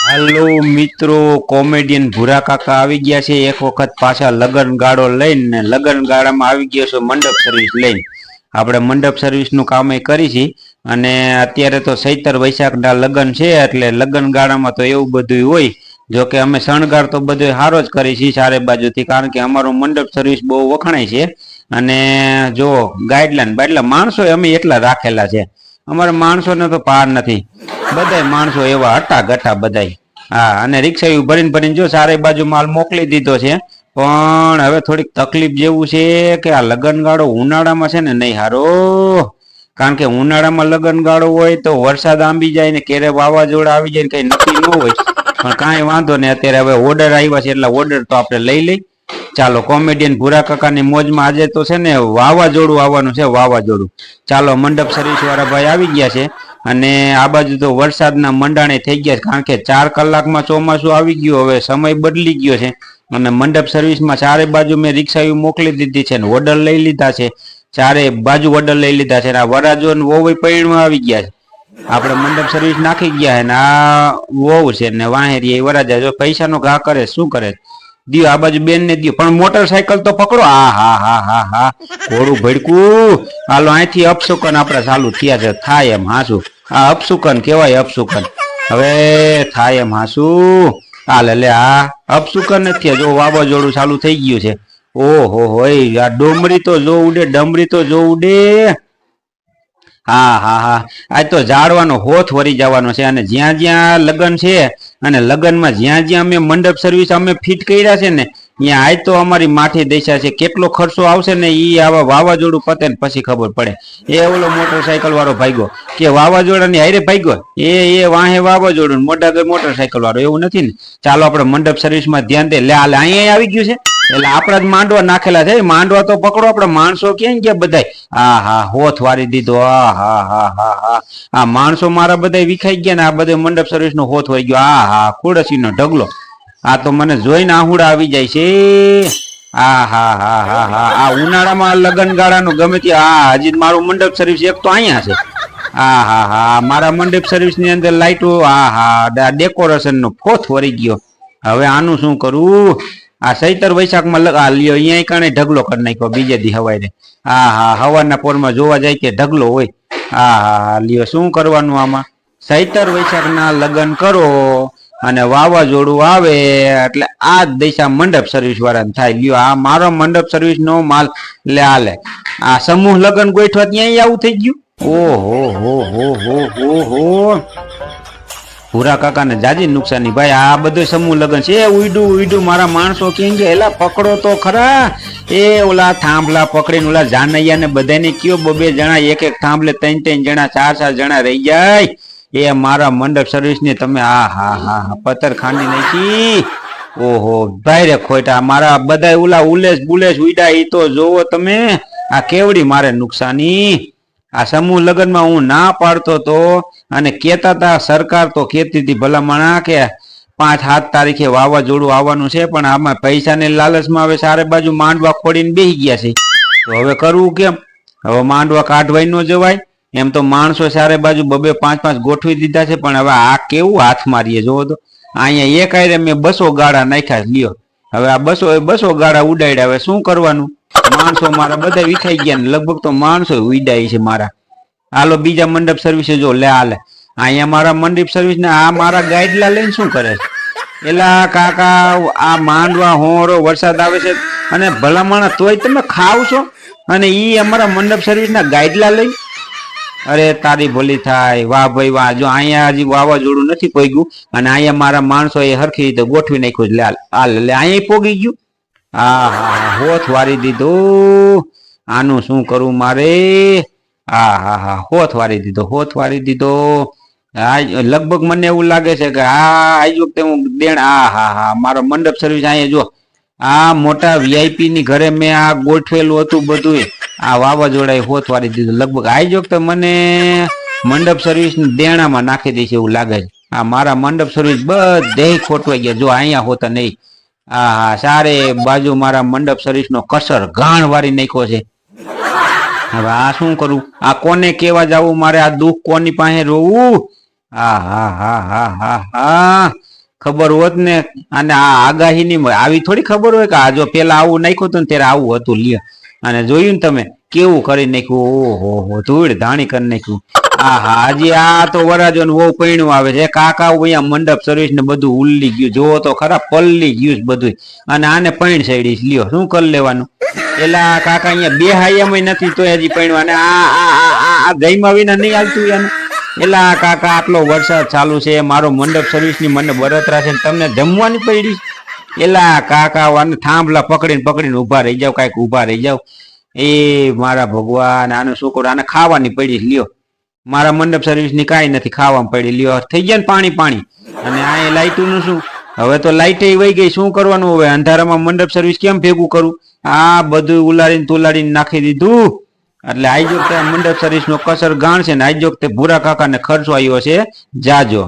હાલો મિત્રો, કોમેડિયન ભૂરા કાકા આવી ગયા છે એક વખત પાછા લગન ગાળો લઈને. લગન ગાળામાં આવી ગયો છે મંડપ સર્વિસ લઈને. આપણે મંડપ સર્વિસનું કામ એ કરી છે અને અત્યારે તો ચૈતર વૈશાખના લગન છે એટલે લગન ગાળામાં તો એવું બધું હોય. જો કે અમે શણગાર તો બધો સારો જ કરી છીએ ચારે બાજુથી, કારણ કે અમારું મંડપ સર્વિસ બહુ વખણાય છે. અને જો ગાઈડલાઈન માણસો અમે એટલા રાખેલા છે, અમારા માણસોને તો પાર નથી. બધાય માણસો એવા હટા ગઠા બધાય. હા, અને રિક્ષા ભરીને ભરીને જો ચારે બાજુ માલ મોકલી દીધો છે. પણ હવે થોડીક તકલીફ જેવું છે કે આ લગનગાળો ઉનાળામાં છે ને નહીં હારો. કારણ કે ઉનાળામાં લગનગાળો હોય તો વરસાદ આંબી જાય ને ક્યારે વાવાઝોડા આવી જાય ને કઈ નક્કી ન હોય. પણ કાંઈ વાંધો નહીં, અત્યારે હવે ઓર્ડર આવ્યા છે એટલે ઓર્ડર તો આપણે લઈ લઈ. ચાલો, કોમેડિયન ભૂરા કાકાની મોજમાં આજે તો છે ને વાવાઝોડું આવવાનું છે, વાવાઝોડું. ચાલો, મંડપ સર્વિસ વાળા ભાઈ આવી ગયા છે અને આ બાજુ તો વરસાદના મંડાણે થઈ ગયા છે, કારણ કે 4 કલાકમાં ચોમાસું આવી ગયું. હવે સમય બદલી ગયો છે અને મંડપ સર્વિસમાં ચારે બાજુ મેં રિક્ષાઓ મોકલી દીધી છે ને ઓર્ડર લઈ લીધા છે. ચારે બાજુ ઓર્ડર લઈ લીધા છે. આ વરાજો ને વહુ પૈણમાં આવી ગયા છે. આપણે મંડપ સર્વિસ નાખી ગયા છે ને આ વહુ છે ને વાહેરી વરાજા જો પૈસાનો ઘા કરે શું કરે. દિયો આ બાજુ બેન ને દિયો, પણ મોટરસાયકલ તો પકડો. હા હા હા હા હા, ઘોડું ભડકું. હાલો, અહીંથી અપશુકન આપડે ચાલુ થયા છે. થાય એમ હાસુ, આ અપશુકન કેવાય, અપશુકન. હવે થાય એમ હાસુ. હાલે લે, આ અપશુકન નથી. જો વાવાઝોડું ચાલુ થઈ ગયું છે. ઓહો હોય, આ ડોમરી તો જો ઉડે, ડમરી તો જો ઉડે. હા હા હા, આજ તો ઝાડવાનો હોથ વરી જવાનો છે. અને જ્યાં જ્યાં લગન છે અને લગનમાં જ્યાં જ્યાં અમે મંડપ સર્વિસ અમે ફિટ કર્યા છે ને ત્યાં આજ તો અમારી માઠી દશા છે. કેટલો ખર્ચો આવશે ને એ આવા વાવાઝોડું પતે ને પછી ખબર પડે. એ ઓલો મોટરસાયકલ વાળો ભાગ્યો કે વાવાઝોડાની હારે ભાગ્યો, એ વાહે વાવાઝોડું મોટા ગઈ મોટરસાયકલ વાળો, એવું નથી ને. ચાલો આપણે મંડપ સર્વિસમાં ધ્યાન દે. લે હાલે, અહીંયા આવી ગયું છે એટલે આપડા જ માંડવા નાખેલા છે. માંડવા તો પકડો, આપડે માણસો ક્યાં ગયા બધાય. હા હા, હોથ વારી દીધો. હા હા હા હા હા, આ માણસો મારા બધા વિખાઈ ગયા ને આ બધા મંડપ સર્વિસ નો હોથ વળી ગયો. હા હા, ખુડસી નો ઢગલો. આ તો મને જોઈને આહુડા આવી જાય છે. હા હા હા હા હા, આ ઉનાળામાં લગન ગાળાનું ગમે ત્યાં. હા, હજી મારું મંડપ સર્વિસ એક તો અહીંયા છે. હા હા હા, મારા મંડપ સર્વિસ ની અંદર લાઈટો. હા હા, ડેકોરેશન નો ફોથ વળી ગયો. હવે આનું શું કરું. આ ચૈતર વૈશાખમાં લ્યો અહીંયા કણે ઢગલો કરી નાખ્યો બીજે દી હવારે. હા હા, હવારના પોરમાં જોવા જાય કે ઢગલો હોય. હા હા, લ્યો શું કરવાનું આમાં. ચૈતર વૈશાખના લગન કરો અને વાવાઝોડું આવે એટલે આ જ દશા મંડપ સર્વિસ વાળાને થાય. લ્યો, આ મારો મંડપ સર્વિસ નો માલ લે આલે. આ સમૂહ લગન ગોઠવા ત્યાં આવું થઈ ગયું. ઓહો હો હો હો હો હો, ભૂરા કાકા ને જાજી નુકસાની ભાઈ. આ બધું સમૂહ લગન છે. ઉઈડું ઉઈડું મારા માણસો કેમ ગયા. એલા પકડો તો ખરા. એ ઓલા થાંભલા પકડીને ઓલા જાનૈયા ને બધાને કયો 2 જણા એક એક થાંભલે 3 જણા 4 જણા રહી જાય. એ મારા મંડપ સર્વિસ ને તમે હા હા હા પથ્થર ખાંડી નાખી. ઓહો ભાઈ રે ખોટા મારા બધા ઓલા ઉલેસ બુલેસ ઉઈડા. એ તો જોવો તમે આ કેવડી મારે નુકસાની. આ સમૂહ લગ્નમાં હું ના પાડતો તો અને કેતા હતા, સરકાર તો કેતી હતી ભલામણા કે 5-7 તારીખે વાવાઝોડું આવવાનું છે. પણ આમાં પૈસાની લાલચમાં હવે ચારે બાજુ માંડવા ખોડીને બેસી ગયા છે. તો હવે કરવું કેમ. હવે માંડવા કાઢવાય ન જવાય. એમ તો માણસો ચારે બાજુ 2-5 ગોઠવી દીધા છે. પણ હવે આ કેવું હાથ મારીએ જોવો તો. અહીંયા એક આયરે મેં 200 ગાળા નાખ્યા. લ્યો, હવે આ 200 ગાળા ઉડાડ્યા. હવે શું કરવાનું. માણસો મારા બધા વિખાઈ ગયા ને લગભગ તો માણસો ઉડાય છે મારા. હાલો બીજા મંડપ સર્વિસે જો લે હાલે. અહીંયા મારા મંડપ સર્વિસ ને આ મારા ગાઈડલા લઈને શું કરે છે. એલા કાકા, આ માંડવા હોરો વરસાદ આવે છે અને ભલામણ તોય તમે ખાવ છો અને ઈ અમારા મંડપ સર્વિસ ના ગાઈડલા લઈ. અરે તારી ભલી થાય. વાહ ભાઈ વાહ. જો અહીંયા હજી વાવાઝોડું નથી પોગ્યું અને અહીંયા મારા માણસો એ હરખી રીતે ગોઠવી નાખ્યું. લે હાલ લે, અહીંયા પોગી ગયું. હા હા, હોથ વારી દીધું. આનું શું કરું મારે. હા હા હા, હોથ વારી દીધો, હોથ વારી દીધો. લગભગ મને એવું લાગે છે કે આજ વખતે હું દેણ. હા હા હા, મારો મંડપ સર્વિસ અહીંયા જો આ મોટા વીઆઈપી ની ઘરે મેં આ ગોઠવેલું હતું બધું. આ વાવાઝોડા હોથ વારી દીધું. લગભગ આજ વખતે મને મંડપ સર્વિસ દેણામાં નાખી દઈશ એવું લાગે છે. આ મારા મંડપ સર્વિસ બધે ખોટવાઈ ગયા. જો અહીંયા હોતા નહીં. હા હા, સારે બાજુ મારા મંડપ સર્વિસ નો કસર ઘાણ વારી નાખ્યો છે. હવે આ શું કરું. આ કોને કેવા જવું મારે. આ દુઃખ કોની પાસે રોવું. હા હા હા હા હા હા, ખબર હોત ને, અને આ આગાહીની આવી થોડી ખબર હોય કે આ જો પેલા આવું નાખ્યું હતું ને ત્યારે આવું હતું લ્યો. અને જોયું ને તમે કેવું કરી નાખ્યું, ઓહો ધૂળ ધાણી કરી નાખ્યું. હા હા, હજી આ તો વરાજો ને બહુ પૈણું આવે છે કાકા, અહીંયા મંડપ સર્વિસ ને બધું ઉલ્લી ગયું, જોવો તો ખરા પલ્લી ગયું બધું. અને આને પૈણ સાઈડીશ લ્યો, શું કરી લેવાનું. એલા કાકા અહીંયા બે હાઈયામાં નથી તો હજી પૈણું, અને આ જઈમાં વિના નહીં હાલતું એને. એલા કાકા આટલો વરસાદ ચાલુ છે, મારો મંડપ સર્વિસ ની મને બળતરા છે, તમને જમવાની પડી. એલા કાકા આને થાંભલા પકડીને ઉભા રહી જાવ, કાંઈક ઉભા રહી જાવ. એ મારા ભગવાન, આને શું કરું, આને ખાવાની પડી લ્યો. મારા મંડપ સર્વિસ ની કાંઈ નથી, ખાવામાં પડી લ્યો. થઈ ગયા ને પાણી. અને આ લાઈટું નું શું, હવે તો લાઈટ વહી ગઈ, શું કરવાનું હવે, અંધારામાં મંડપ સર્વિસ કેમ ભેગું કરું. આ બધું ઉલાડીને તુલાડીને નાખી દીધું. એટલે આઈ જો મંડપ સર્વિસ નો કસર ગાણ છે ને, આઈ જો ભૂરા કાકા ને ખર્ચો આવ્યો છે જાજો.